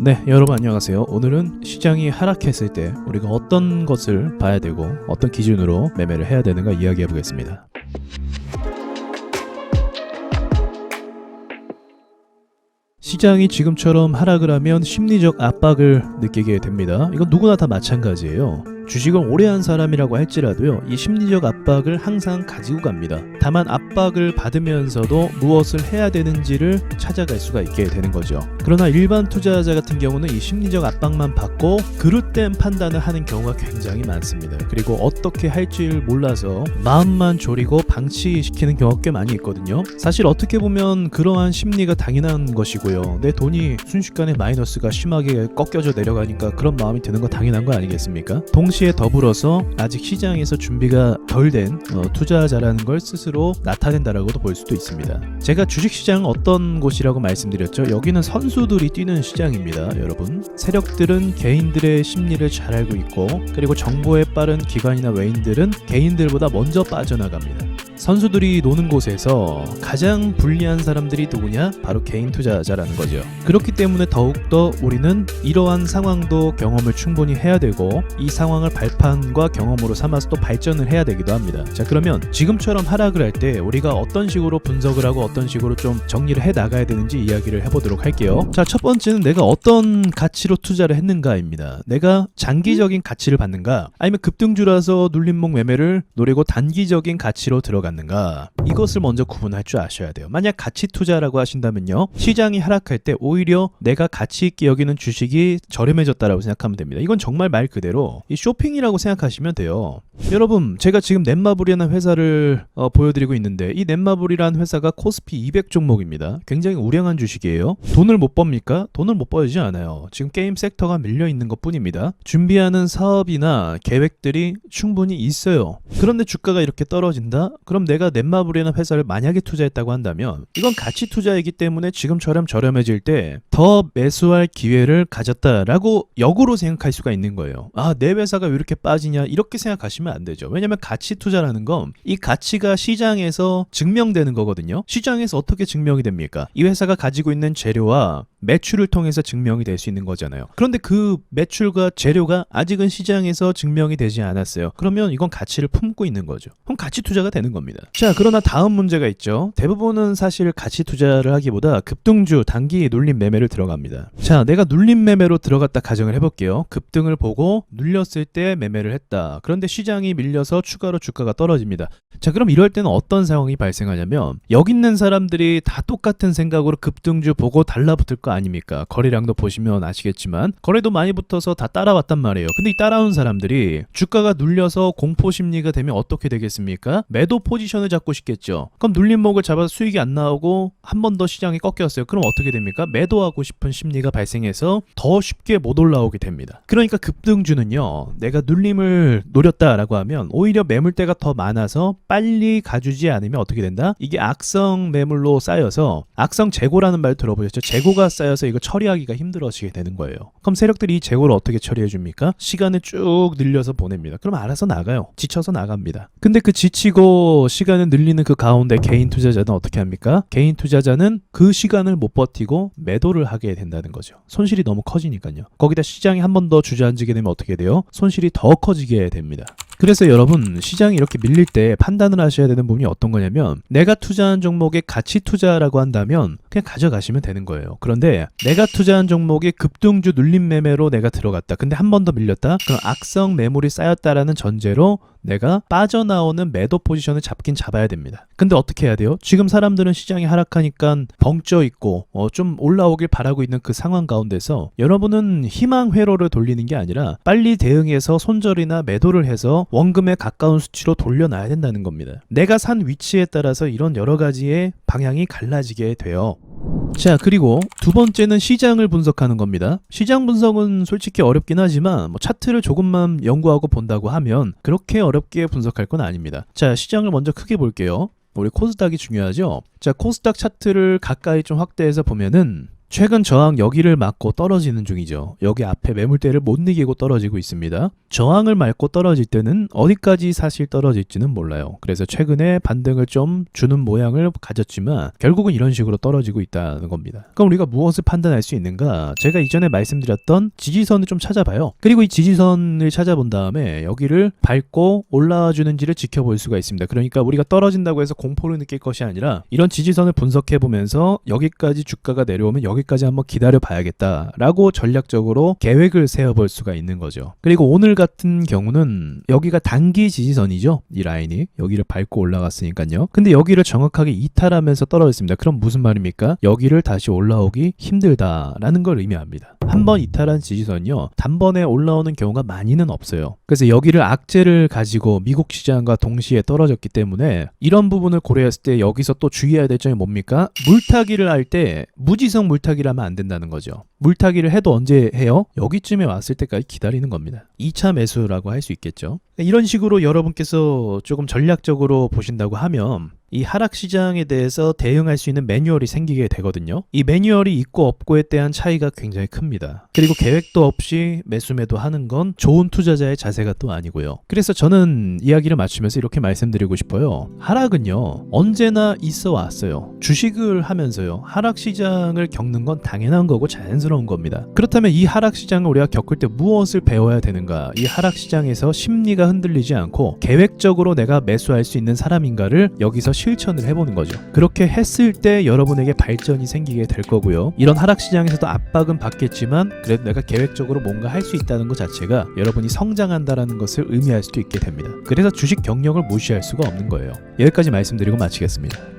네, 여러분 안녕하세요. 오늘은 시장이 하락했을 때 우리가 어떤 것을 봐야 되고 어떤 기준으로 매매를 해야 되는가 이야기해 보겠습니다. 시장이 지금처럼 하락을 하면 심리적 압박을 느끼게 됩니다. 이건 누구나 다 마찬가지예요. 주식을 오래 한 사람이라고 할지라도요, 이 심리적 압박을 항상 가지고 갑니다. 다만 압박을 받으면서도 무엇을 해야 되는지를 찾아갈 수가 있게 되는 거죠. 그러나 일반 투자자 같은 경우는 이 심리적 압박만 받고 그릇된 판단을 하는 경우가 굉장히 많습니다. 그리고 어떻게 할지를 몰라서 마음만 졸이고 방치시키는 경우가 꽤 많이 있거든요. 사실 어떻게 보면 그러한 심리가 당연한 것이고요. 내 돈이 순식간에 마이너스가 심하게 꺾여져 내려가니까 그런 마음이 드는 거 당연한 거 아니겠습니까? 동시에 더불어서 아직 시장에서 준비가 덜 된 투자자라는 걸 스스로 나타낸다라고도 볼 수도 있습니다. 제가 주식시장은 어떤 곳이라고 말씀드렸죠? 여기는 선수들이 뛰는 시장입니다. 여러분, 세력들은 개인들의 심리를 잘 알고 있고, 그리고 정보에 빠른 기관이나 외인들은 개인들보다 먼저 빠져나갑니다. 선수들이 노는 곳에서 가장 불리한 사람들이 누구냐? 바로 개인 투자자라는 거죠. 그렇기 때문에 더욱더 우리는 이러한 상황도 경험을 충분히 해야 되고, 이 상황을 발판과 경험으로 삼아서 또 발전을 해야 되기도 합니다. 자, 그러면 지금처럼 하락을 할 때 우리가 어떤 식으로 분석을 하고 어떤 식으로 좀 정리를 해 나가야 되는지 이야기를 해보도록 할게요. 자, 첫 번째는 내가 어떤 가치로 투자를 했는가입니다. 내가 장기적인 가치를 받는가, 아니면 급등주라서 눌림목 매매를 노리고 단기적인 가치로 들어갔는가, 이것을 먼저 구분할 줄 아셔야 돼요. 만약 가치 투자라고 하신다면요, 시장이 하락할 때 오히려 내가 가치 있게 여기는 주식이 저렴해졌다라고 생각하면 됩니다. 이건 정말 말 그대로 이 쇼핑이라고 생각하시면 돼요. 여러분, 제가 지금 넷마블이라는 회사를 보여드리고 있는데, 이 넷마블이라는 회사가 코스피 200 종목입니다. 굉장히 우량한 주식이에요. 돈을 못 법니까? 돈을 못 벌지 않아요. 지금 게임 섹터가 밀려있는 것 뿐입니다. 준비하는 사업이나 계획들이 충분히 있어요. 그런데 주가가 이렇게 떨어진다? 그럼 내가 넷마블이라는 회사를 만약에 투자했다고 한다면 이건 가치 투자이기 때문에 지금처럼 저렴해질 때 더 매수할 기회를 가졌다라고 역으로 생각할 수가 있는 거예요. 아, 내 회사가 왜 이렇게 빠지냐, 이렇게 생각하시면 안 되죠. 왜냐면 가치 투자라는 건 이 가치가 시장에서 증명되는 거거든요. 시장에서 어떻게 증명이 됩니까? 이 회사가 가지고 있는 재료와 매출을 통해서 증명이 될 수 있는 거잖아요. 그런데 그 매출과 재료가 아직은 시장에서 증명이 되지 않았어요. 그러면 이건 가치를 품고 있는 거죠. 그럼 가치 투자가 되는 겁니다. 자, 그러나 다음 문제가 있죠. 대부분은 사실 가치 투자를 하기보다 급등주 단기 눌림 매매를 들어갑니다. 자, 내가 눌림 매매로 들어갔다 가정을 해볼게요. 급등을 보고 눌렸을 때 매매를 했다. 그런데 시장이 밀려서 추가로 주가가 떨어집니다. 자, 그럼 이럴 때는 어떤 상황이 발생하냐면, 여기 있는 사람들이 다 똑같은 생각으로 급등주 보고 달라붙을 거 아닙니까? 거래량도 보시면 아시겠지만 거래도 많이 붙어서 다 따라왔단 말이에요. 근데 이 따라온 사람들이 주가가 눌려서 공포 심리가 되면 어떻게 되겠습니까? 매도 포지션을 잡고 싶겠죠. 그럼 눌림목을 잡아서 수익이 안 나오고 한 번 더 시장이 꺾였어요. 그럼 어떻게 됩니까? 매도하고 싶은 심리가 발생해서 더 쉽게 못 올라오게 됩니다. 그러니까 급등주는요, 내가 눌림을 노렸다라고 하면 오히려 매물대가 더 많아서 빨리 가주지 않으면 어떻게 된다? 이게 악성 매물로 쌓여서, 악성 재고라는 말 들어보셨죠? 재고가 쌓여서 이거 처리하기가 힘들어지게 되는 거예요. 그럼 세력들이 이 재고를 어떻게 처리해 줍니까? 시간을 쭉 늘려서 보냅니다. 그럼 알아서 나가요. 지쳐서 나갑니다. 근데 그 지치고 시간을 늘리는 그 가운데 개인 투자자는 어떻게 합니까? 개인 투자자는 그 시간을 못 버티고 매도를 하게 된다는 거죠. 손실이 너무 커지니까요. 거기다 시장이 한 번 더 주저앉게 되면 어떻게 돼요? 손실이 더 커지게 됩니다. 그래서 여러분, 시장이 이렇게 밀릴 때 판단을 하셔야 되는 부분이 어떤 거냐면, 내가 투자한 종목의 가치 투자라고 한다면 그냥 가져가시면 되는 거예요. 그런데 내가 투자한 종목의 급등주 눌림 매매로 내가 들어갔다. 근데 한 번 더 밀렸다? 그럼 악성 매물이 쌓였다라는 전제로 내가 빠져나오는 매도 포지션을 잡긴 잡아야 됩니다. 근데 어떻게 해야 돼요? 지금 사람들은 시장이 하락하니까 벙쪄 있고 좀 올라오길 바라고 있는 그 상황 가운데서 여러분은 희망 회로를 돌리는 게 아니라 빨리 대응해서 손절이나 매도를 해서 원금에 가까운 수치로 돌려놔야 된다는 겁니다. 내가 산 위치에 따라서 이런 여러 가지의 방향이 갈라지게 돼요. 자, 그리고 두 번째는 시장을 분석하는 겁니다. 시장 분석은 솔직히 어렵긴 하지만 차트를 조금만 연구하고 본다고 하면 그렇게 어렵게 분석할 건 아닙니다. 자, 시장을 먼저 크게 볼게요. 우리 코스닥이 중요하죠. 자, 코스닥 차트를 가까이 좀 확대해서 보면은 최근 저항 여기를 맞고 떨어지는 중이죠. 여기 앞에 매물대를 못 이기고 떨어지고 있습니다. 저항을 맞고 떨어질 때는 어디까지 사실 떨어질지는 몰라요. 그래서 최근에 반등을 좀 주는 모양을 가졌지만 결국은 이런 식으로 떨어지고 있다는 겁니다. 그럼 우리가 무엇을 판단할 수 있는가? 제가 이전에 말씀드렸던 지지선을 좀 찾아봐요. 그리고 이 지지선을 찾아본 다음에 여기를 밟고 올라와 주는지를 지켜볼 수가 있습니다. 그러니까 우리가 떨어진다고 해서 공포를 느낄 것이 아니라 이런 지지선을 분석해 보면서 여기까지 주가가 내려오면 여기까지 한번 기다려 봐야겠다라고 전략적으로 계획을 세워볼 수가 있는 거죠. 그리고 오늘 같은 경우는 여기가 단기 지지선이죠. 이 라인이 여기를 밟고 올라갔으니까요. 근데 여기를 정확하게 이탈하면서 떨어졌습니다. 그럼 무슨 말입니까? 여기를 다시 올라오기 힘들다라는 걸 의미합니다. 한번 이탈한 지지선이요, 단번에 올라오는 경우가 많이는 없어요. 그래서 여기를 악재를 가지고 미국 시장과 동시에 떨어졌기 때문에 이런 부분을 고려했을 때 여기서 또 주의해야 될 점이 뭡니까? 물타기를 할 때 무지성 물타기를 하면 안 된다는 거죠. 물타기를 해도 언제 해요? 여기쯤에 왔을 때까지 기다리는 겁니다. 2차 매수라고 할 수 있겠죠. 이런 식으로 여러분께서 조금 전략적으로 보신다고 하면 이 하락시장에 대해서 대응할 수 있는 매뉴얼이 생기게 되거든요. 이 매뉴얼이 있고 없고에 대한 차이가 굉장히 큽니다. 그리고 계획도 없이 매수 하는 건 좋은 투자자의 자세가 또 아니고요. 그래서 저는 이야기를 맞추면서 이렇게 말씀드리고 싶어요. 하락은요, 언제나 있어 왔어요. 주식을 하면서요, 하락시장을 겪는 건 당연한 거고 자연스러운 겁니다. 그렇다면 이 하락시장을 우리가 겪을 때 무엇을 배워야 되는가? 이 하락시장에서 심리가 흔들리지 않고 계획적으로 내가 매수할 수 있는 사람인가를 여기서 실천을 해보는 거죠. 그렇게 했을 때 여러분에게 발전이 생기게 될 거고요. 이런 하락시장에서도 압박은 받겠지만 그래도 내가 계획적으로 뭔가 할 수 있다는 것 자체가 여러분이 성장한다라는 것을 의미할 수도 있게 됩니다. 그래서 주식 경력을 무시할 수가 없는 거예요. 여기까지 말씀드리고 마치겠습니다.